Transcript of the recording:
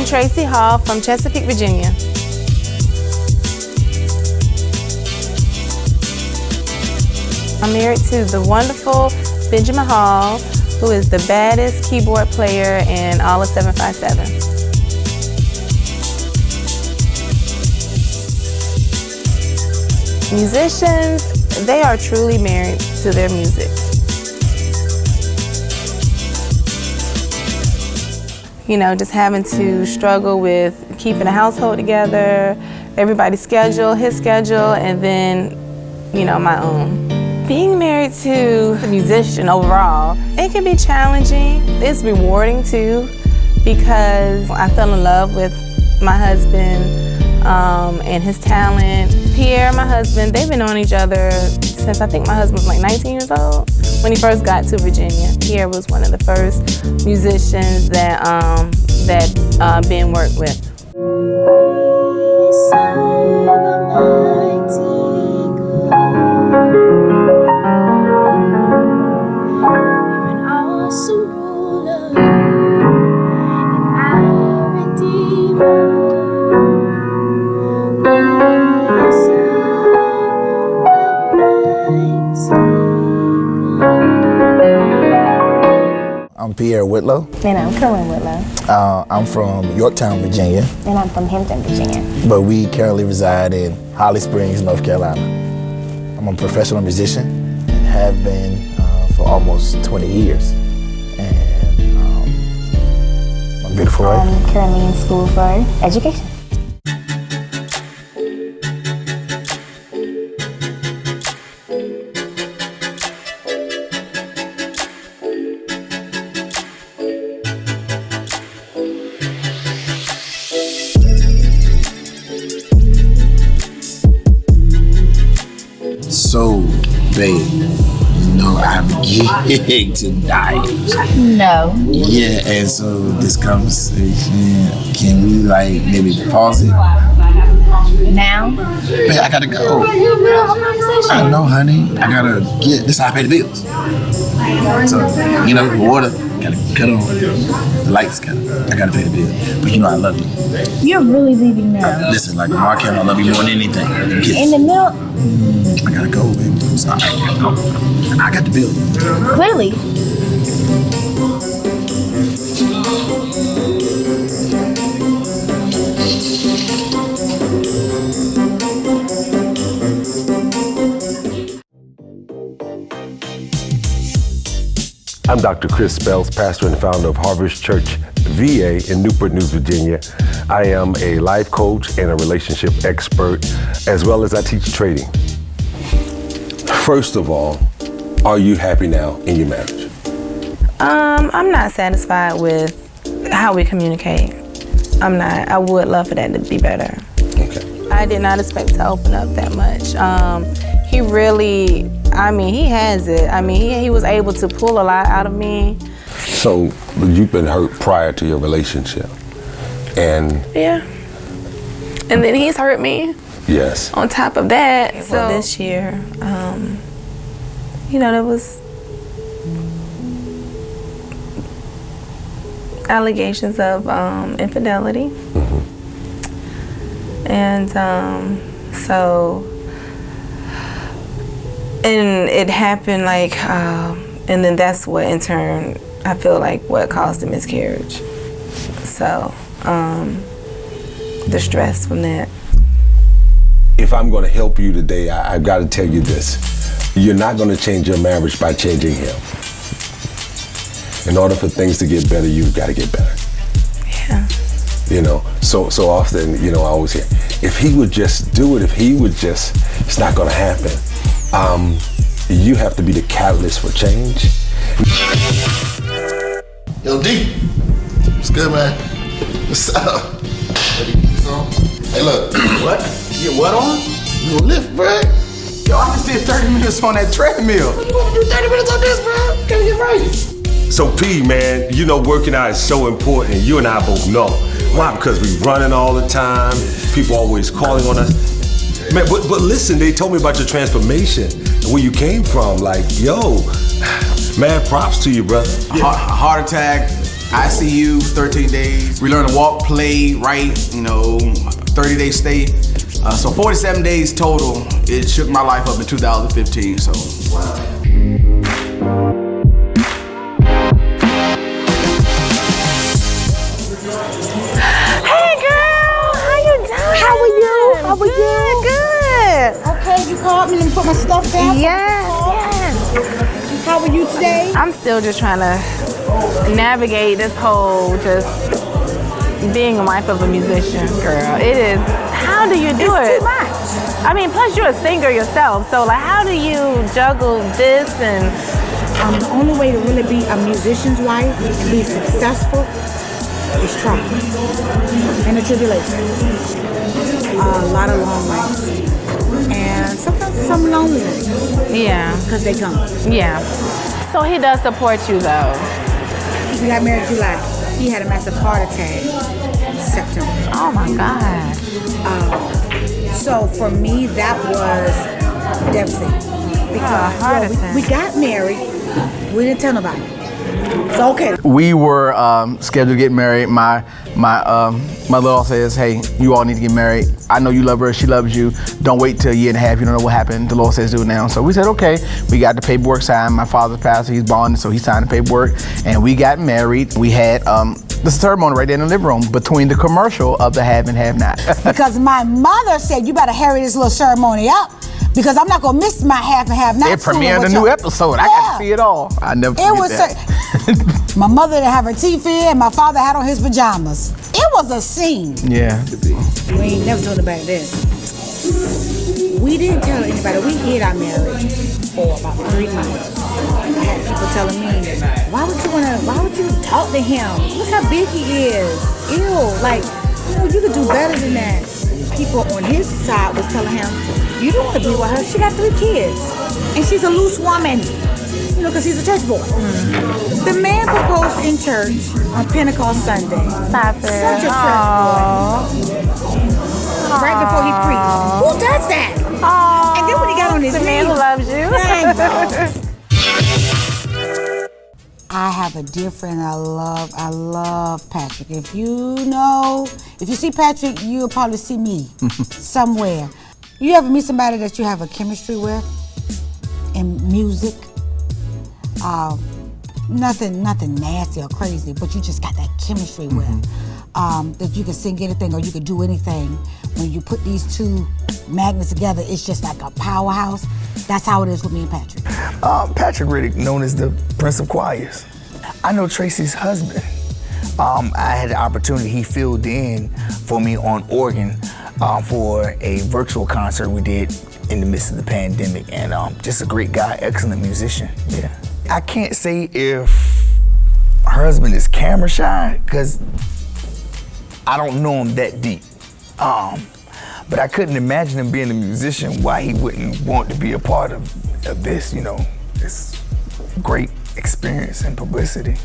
Tracy Hall from Chesapeake, Virginia. I'm married to the wonderful Benjamin Hall, who is the baddest keyboard player in all of 757. Musicians, they are truly married to their music. You know, just having to struggle with keeping a household together, everybody's schedule, his schedule, and then, you know, my own. Being married to a musician overall, it can be challenging. It's rewarding too, because I fell in love with my husband and his talent. Pierre, my husband, they've been knowing each other since I think my husband was like 19 years old when he first got to Virginia. Pierre was one of the first musicians that Ben worked with. I'm Pierre Whitlow. And I'm Corinne Whitlow. I'm from Yorktown, Virginia. And I'm from Hampton, Virginia. But we currently reside in Holly Springs, North Carolina. I'm a professional musician and have been for almost 20 years. And my beautiful wife. I'm currently in school for education. So, babe, you know I'm gay to die. No. Yeah, and so this conversation, can we like maybe pause it? Now? Babe, I gotta go. I know, honey. I gotta get, this is how I pay the bills. So, you know, the water, gotta cut on. The lights, I gotta pay the bill. But you know I love you. You're really leaving now. Listen, like Mark Hamill, I love you more than anything. In the middle? I gotta go, baby. I'm sorry. I gotta go. I got the bill. Clearly. I'm Dr. Chris Spells, pastor and founder of Harvest Church VA in Newport News, Virginia. I am a life coach and a relationship expert, as well as I teach trading. First of all, are you happy now in your marriage? I'm not satisfied with how we communicate. I'm not. I would love for that to be better. Okay. I did not expect to open up that much. He really, I mean, he has it. I mean, he was able to pull a lot out of me. So you've been hurt prior to your relationship, and yeah, and then he's hurt me. Yes. On top of that, so this year, you know, there was allegations of infidelity, and so. And it happened like, and then that's what in turn, I feel like what caused the miscarriage. So, the stress from that. If I'm gonna help you today, I've gotta tell you this. You're not gonna change your marriage by changing him. In order for things to get better, you've gotta get better. Yeah. You know, so often, you know, I always hear, if he would just do it, it's not gonna happen. You have to be the catalyst for change. Yo, D, what's good, man? What's up? Ready to get this on? Hey, look. What? You get what on? You gonna lift, bro? Yo, I just did 30 minutes on that treadmill. You wanna do 30 minutes on this, bro? Gotta get right. So P, man, you know working out is so important. You and I both know. Why? Because we running all the time. People always calling on us. Man, but listen, they told me about your transformation and where you came from. Like, yo, mad props to you, brother. Yeah. Heart attack, ICU, 13 days. We learned to walk, play, write, 30-day stay. So 47 days total. It shook my life up in 2015, so. How are you? Good. Okay, you called me. Let me put my stuff down. Yes. How are you today? I'm still just trying to navigate this whole just being a wife of a musician, girl. It is. How do you do it? Too much. I mean, plus you're a singer yourself, so like, how do you juggle this and? The only way to really be a musician's wife and be successful is trying. And the tribulations. A lot of long nights. And sometimes some lonely nights. Yeah. Because they come. Yeah. So he does support you though. We got married July. He had a massive heart attack September. Oh my God. So for me, that was devastating. Because we got married. We didn't tell nobody. So okay. We were scheduled to get married. My mother-in-law says, hey, you all need to get married. I know you love her, she loves you. Don't wait till a year and a half, you don't know what happened. The Lord says do it now. So we said, okay. We got the paperwork signed. My father's pastor, he's bonded, so he signed the paperwork. And we got married. We had the ceremony right there in the living room between the commercial of the have and have not. Because my mother said, you better hurry this little ceremony up. Because I'm not gonna miss my have and have not. They premiered a new episode. I got to see it all. I never forget that. My mother didn't have her teeth in, and my father had on his pajamas. It was a scene. Yeah. We ain't never told nobody this. We didn't tell anybody. We hid our marriage for about 3 months. I had people telling me, why would you talk to him? Look how big he is. Ew, like, you could do better than that. People on his side was telling him, you don't want to be with her. She got 3 kids. And she's a loose woman. Because he's a church boy. The man proposed in church on Pentecost Sunday. Stop it. Such a church boy. Right before he preached. Who does that? Aww. And then when he got on his the knees. man who loves you. I have a different, I love Patrick. If you see Patrick, you'll probably see me somewhere. You ever meet somebody that you have a chemistry with in music? Nothing nasty or crazy, but you just got that chemistry with. That you can sing anything or you can do anything. When you put these two magnets together, it's just like a powerhouse. That's how it is with me and Patrick. Patrick Riddick, known as the Prince of Choirs. I know Tracy's husband. I had the opportunity, he filled in for me on organ for a virtual concert we did in the midst of the pandemic. And just a great guy, excellent musician, yeah. I can't say if her husband is camera shy, because I don't know him that deep. But I couldn't imagine him being a musician, why he wouldn't want to be a part of this, this great experience and publicity.